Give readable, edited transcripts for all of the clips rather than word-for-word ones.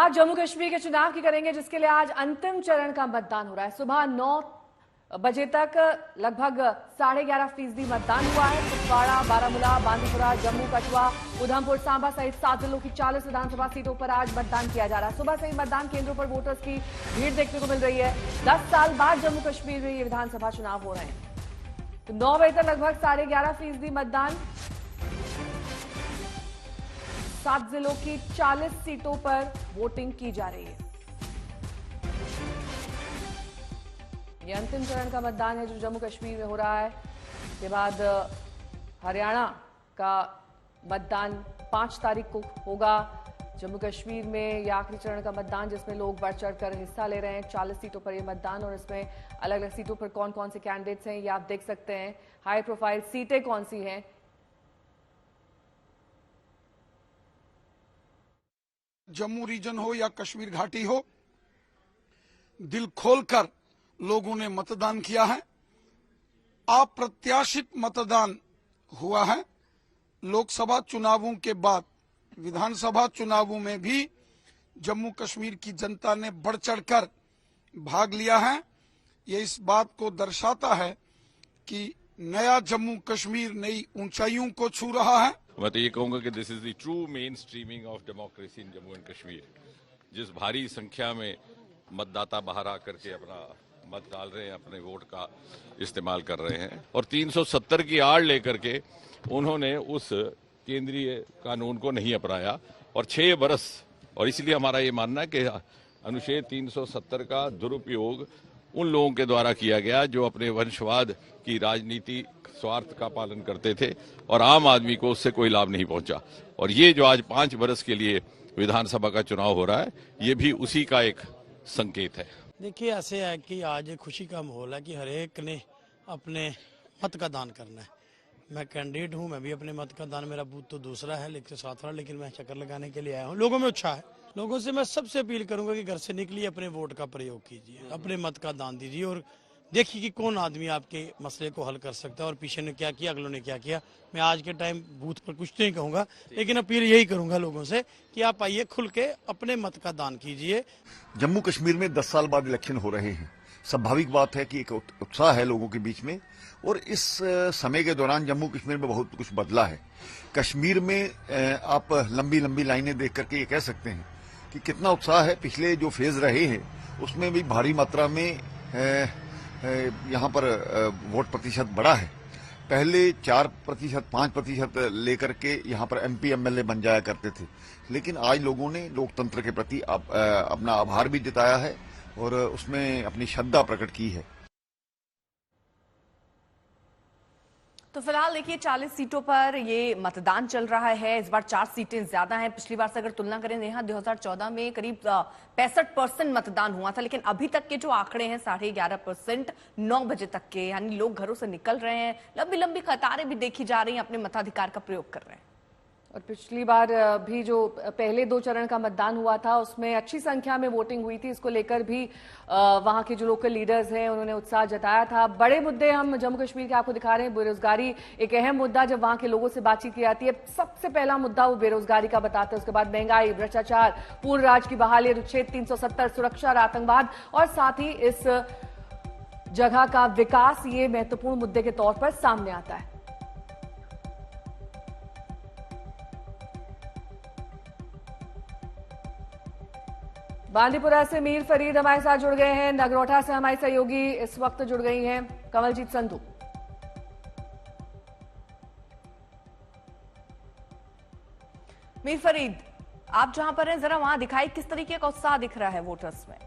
बात जम्मू कश्मीर के चुनाव की करेंगे, जिसके लिए आज अंतिम चरण का मतदान हो रहा है। सुबह 9 बजे तक लगभग 11.5% मतदान हुआ है। कुपवाड़ा, बारामूला, बांदीपुरा, जम्मू, कठुआ, उधमपुर, सांबा सहित 7 जिलों की 40 विधानसभा सीटों पर आज मतदान किया जा रहा है। सुबह से ही मतदान केंद्रों पर वोटर्स की भीड़ देखने को मिल रही है। 10 साल बाद जम्मू कश्मीर में ये विधानसभा चुनाव हो रहे हैं। तो 9 बजे तक लगभग 11.5% मतदान, 7 जिलों की 40 सीटों पर वोटिंग की जा रही है। ये अंतिम चरण का मतदान है जो जम्मू कश्मीर में हो रहा है। के बाद हरियाणा का मतदान 5 तारीख को होगा। जम्मू कश्मीर में ये आखिरी चरण का मतदान, जिसमें लोग बढ़ चढ़कर हिस्सा ले रहे हैं। 40 सीटों पर ये मतदान, और इसमें अलग अलग सीटों पर कौन कौन से कैंडिडेट्स हैं ये आप देख सकते हैं। हाई प्रोफाइल सीटें कौन सी हैं, जम्मू रीजन हो या कश्मीर घाटी हो, दिल खोलकर लोगों ने मतदान किया है। अप्रत्याशित मतदान हुआ है। लोकसभा चुनावों के बाद विधानसभा चुनावों में भी जम्मू कश्मीर की जनता ने बढ़ चढ़कर भाग लिया है। ये इस बात को दर्शाता है कि नया जम्मू कश्मीर नई ऊंचाइयों को छू रहा है। मैं तो ये कहूंगा कि this is the true main streaming of democracy in Jammu and Kashmir. जिस भारी संख्या में मतदाता बाहर आकर के अपना मत डाल रहे हैं, अपने वोट का इस्तेमाल कर रहे हैं, और 370 की आड़ लेकर के उन्होंने उस केंद्रीय कानून को नहीं अपनाया और 6 बरस, और इसलिए हमारा ये मानना है कि अनुच्छेद 370 का दुरुपयोग उन लोगों के द्वारा किया गया जो अपने वंशवाद की राजनीति स्वार्थ का पालन करते थे, और आम आदमी को उससे कोई लाभ नहीं पहुंचा। और ये जो आज 5 बरस के लिए विधानसभा का चुनाव हो रहा है, ये भी उसी का एक संकेत है। देखिए, ऐसे है कि आज खुशी का माहौल है कि हर एक ने अपने मत का दान करना है। मैं कैंडिडेट हूं, मैं भी अपने मत का दान, मेरा बूथ तो दूसरा है लेकिन साथ वाला, लेकिन मैं चक्कर लगाने के लिए आया हूं। लोगों में उत्साह है। लोगों से मैं सबसे अपील करूंगा कि घर से निकलिए, अपने वोट का प्रयोग कीजिए, अपने मत का दान दीजिए, और देखिए कि कौन आदमी आपके मसले को हल कर सकता है और पीछे ने क्या किया, अगलों ने क्या किया। मैं आज के टाइम बूथ पर कुछ नहीं कहूंगा, लेकिन अपील यही करूंगा लोगों से कि आप आइए, खुल के अपने मत का दान कीजिए। जम्मू कश्मीर में 10 साल बाद इलेक्शन हो रहे हैं। स्वाभाविक बात है कि एक उत्साह है लोगों के बीच में, और इस समय के दौरान जम्मू कश्मीर में बहुत कुछ बदला है। कश्मीर में आप लंबी लंबी लाइनें देख करके ये कह सकते हैं कि कितना उत्साह है। पिछले जो फेज रहे हैं उसमें भी भारी मात्रा में यहाँ पर वोट प्रतिशत बढ़ा है। पहले 4%, 5% लेकर के यहाँ पर MP MLA बन जाया करते थे, लेकिन आज लोगों ने लोकतंत्र के प्रति अपना आभार भी जताया है और उसमें अपनी श्रद्धा प्रकट की है। तो फिलहाल देखिए 40 सीटों पर ये मतदान चल रहा है। इस बार 4 सीटें ज्यादा हैं। पिछली बार से अगर तुलना करें, नेहा, 2014 में करीब 65% मतदान हुआ था, लेकिन अभी तक के जो आंकड़े हैं 11.5%, 9 बजे तक के, यानी लोग घरों से निकल रहे हैं। लंबी लंबी कतारें भी देखी जा रही हैं, अपने मताधिकार का प्रयोग कर रहे हैं। और पिछली बार भी जो पहले 2 चरण का मतदान हुआ था उसमें अच्छी संख्या में वोटिंग हुई थी। इसको लेकर भी वहां के जो लोकल लीडर्स हैं उन्होंने उत्साह जताया था। बड़े मुद्दे हम जम्मू कश्मीर के आपको दिखा रहे हैं। बेरोजगारी एक अहम मुद्दा, जब वहां के लोगों से बातचीत की जाती है सबसे पहला मुद्दा वो बेरोजगारी का बताते हैं। उसके बाद महंगाई, भ्रष्टाचार, पूर्ण राज की बहाली, अनुच्छेद 370, सुरक्षा और आतंकवाद, और साथ ही इस जगह का विकास, ये महत्वपूर्ण मुद्दे के तौर पर सामने आता है। बांदीपुरा से मीर फरीद हमारे साथ जुड़ गए हैं। नगरोटा से हमारी सहयोगी इस वक्त जुड़ गई हैं कमलजीत संधू। मीर फरीद, आप जहां पर हैं, जरा वहां दिखाई किस तरीके का उत्साह दिख रहा है वोटर्स में?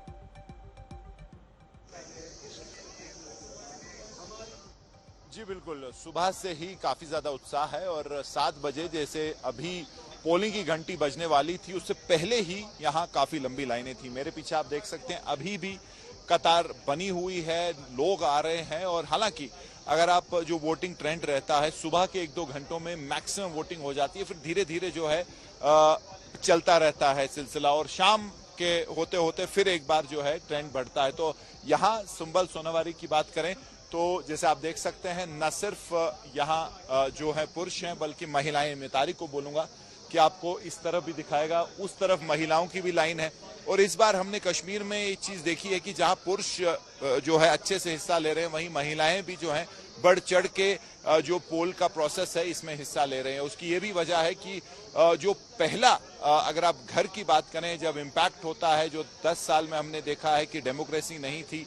जी बिल्कुल, सुबह से ही काफी ज्यादा उत्साह है, और 7 बजे जैसे अभी पोलिंग की घंटी बजने वाली थी उससे पहले ही यहाँ काफी लंबी लाइनें थी। मेरे पीछे आप देख सकते हैं अभी भी कतार बनी हुई है, लोग आ रहे हैं। और हालांकि अगर आप जो वोटिंग ट्रेंड रहता है, सुबह के 1-2 घंटों में मैक्सिमम वोटिंग हो जाती है, फिर धीरे धीरे जो है चलता रहता है सिलसिला, और शाम के होते होते फिर एक बार जो है ट्रेंड बढ़ता है। तो यहाँ संभल सोनावारी की बात करें तो जैसे आप देख सकते हैं, न सिर्फ यहाँ जो है पुरुष हैं बल्कि महिलाएं, मैं तारीख को बोलूंगा कि आपको इस तरफ भी दिखाएगा, उस तरफ महिलाओं की भी लाइन है। और इस बार हमने कश्मीर में एक चीज देखी है कि जहां पुरुष जो है अच्छे से हिस्सा ले रहे हैं, वहीं महिलाएं भी जो हैं बढ़ चढ़ के जो पोल का प्रोसेस है इसमें हिस्सा ले रहे हैं। उसकी ये भी वजह है कि जो पहला अगर आप घर की बात करें, जब इम्पैक्ट होता है, जो 10 साल में हमने देखा है कि डेमोक्रेसी नहीं थी,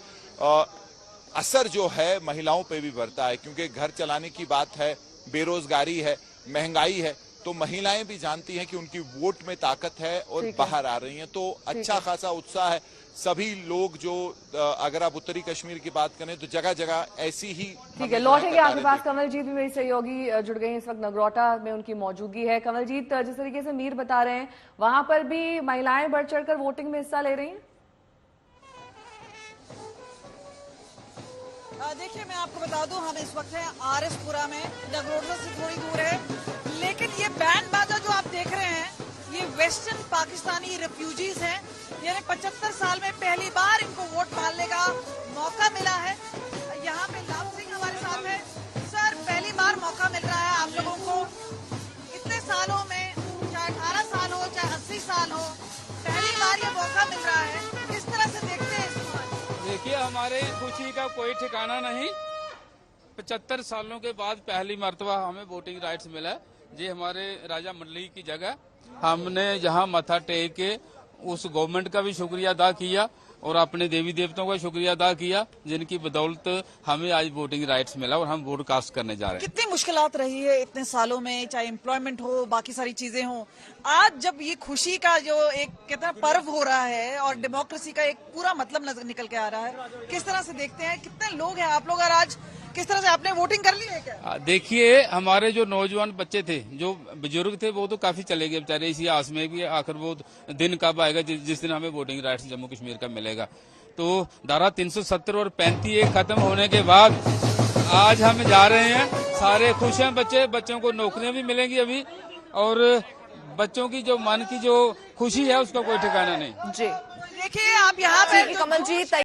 असर जो है महिलाओं पे भी बढ़ता है, क्योंकि घर चलाने की बात है, बेरोजगारी है, महंगाई है, तो महिलाएं भी जानती हैं कि उनकी वोट में ताकत है और बाहर आ रही हैं। तो अच्छा खासा उत्साह है। सभी लोग जो अगर आप उत्तरी कश्मीर की बात करें तो जगह जगह ऐसी ही। ठीक है, लौटेंगे आपके पास। कमलजीत भी मेरी सहयोगी जुड़ गई हैं इस वक्त, नगरोटा में उनकी मौजूदगी है। कमलजीत, जिस तरीके से मीर बता रहे हैं, वहां पर भी महिलाएं बढ़ चढ़कर वोटिंग में हिस्सा ले रही हैं। देखिए, मैं आपको बता दूं, हम इस वक्त हैं आरएसपुरा में, नगरोटा से थोड़ी दूर है, लेकिन ये बैंड बाजा जो आप देख रहे हैं, ये वेस्टर्न पाकिस्तानी रिफ्यूजीज हैं। यानी 75 साल में पहली बार इनको वोट डालने का मौका मिला है। यहाँ पे लाभ सिंह हमारे साथ है। सर, पहली बार मौका मिल रहा है आप लोगों को इतने सालों में, चाहे 18 साल हो चाहे 80 साल हो, पहली बार ये मौका मिल रहा है। किस तरह से देखते हैं इसको? देखिए, हमारे खुशी का कोई ठिकाना नहीं। 75 सालों के बाद पहली मर्तबा हमें वोटिंग राइट्स मिला। ये हमारे राजा मंडली की जगह, हमने जहां मथा टेक के उस गवर्नमेंट का भी शुक्रिया अदा किया और अपने देवी देवताओं का शुक्रिया अदा किया, जिनकी बदौलत हमें आज वोटिंग राइट्स मिला और हम वोट कास्ट करने जा रहे हैं। कितनी मुश्किलात रही है इतने सालों में, चाहे एम्प्लॉयमेंट हो, बाकी सारी चीजें हो, आज जब ये खुशी का जो एक कहते हैं पर्व हो रहा है और डेमोक्रेसी का एक पूरा मतलब निकल के आ रहा है, किस तरह से देखते हैं? कितने लोग हैं आप लोग, और आज किस तरह से आपने वोटिंग कर ली है क्या? देखिए, हमारे जो नौजवान बच्चे थे, जो बुजुर्ग थे, वो तो काफी चले गए बेचारे इसी आस में कि आखिर वो दिन कब आएगा जिस दिन हमें वोटिंग राइट्स जम्मू कश्मीर का मिलेगा। तो धारा 370 और 35 खत्म होने के बाद आज हम जा रहे हैं, सारे खुश हैं बच्चों को नौकरियां भी मिलेंगी अभी, और बच्चों की जो मन की जो खुशी है उसका कोई ठिकाना नहीं। जी देखिए, आप यहाँ पे कमलजीत